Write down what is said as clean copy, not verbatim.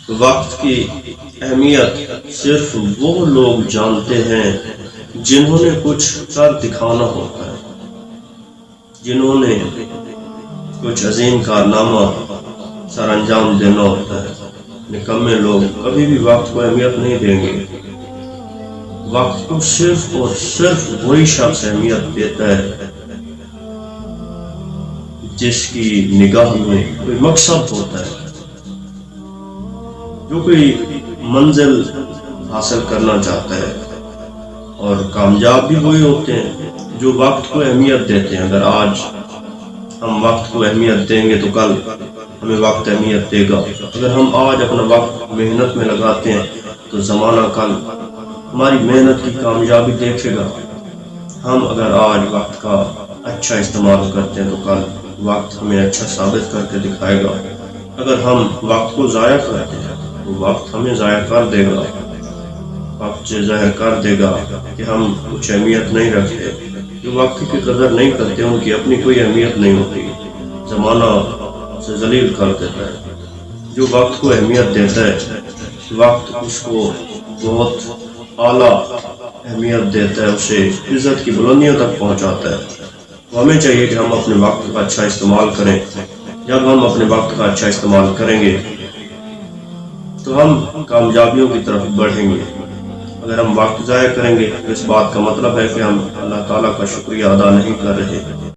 وقت کی اہمیت صرف وہ لوگ جانتے ہیں جنہوں نے کچھ کر دکھانا ہوتا ہے، جنہوں نے کچھ عظیم کارنامہ سر انجام دینا ہوتا ہے۔ نکمے لوگ کبھی بھی وقت کو اہمیت نہیں دیں گے۔ وقت کو صرف اور صرف وہی شخص اہمیت دیتا ہے جس کی نگاہ میں کوئی مقصد ہوتا ہے، جو کوئی منزل حاصل کرنا چاہتا ہے۔ اور کامیاب بھی وہی ہوتے ہیں جو وقت کو اہمیت دیتے ہیں۔ اگر آج ہم وقت کو اہمیت دیں گے تو کل ہمیں وقت اہمیت دے گا۔ اگر ہم آج اپنا وقت محنت میں لگاتے ہیں تو زمانہ کل ہماری محنت کی کامیابی دیکھے گا۔ ہم اگر آج وقت کا اچھا استعمال کرتے ہیں تو کل وقت ہمیں اچھا ثابت کر کے دکھائے گا۔ اگر ہم وقت کو ضائع کرتے ہیں تو وقت ہمیں ضائع کر دے گا، وقت سے ظاہر کر دے گا کہ ہم کچھ اہمیت نہیں رکھتے۔ جو وقت کی قدر نہیں کرتے ان کی اپنی کوئی اہمیت نہیں ہوتی، زمانہ سے ذلیل کر دیتا ہے۔ جو وقت کو اہمیت دیتا ہے، وقت اس کو بہت اعلیٰ اہمیت دیتا ہے، اسے عزت کی بلندیوں تک پہنچاتا ہے۔ ہمیں چاہیے کہ ہم اپنے وقت کا اچھا استعمال کریں۔ جب ہم اپنے وقت کا اچھا استعمال کریں گے تو ہم کامیابیوں کی طرف بڑھیں گے۔ اگر ہم وقت ضائع کریں گے تو اس بات کا مطلب ہے کہ ہم اللہ تعالیٰ کا شکریہ ادا نہیں کر رہے۔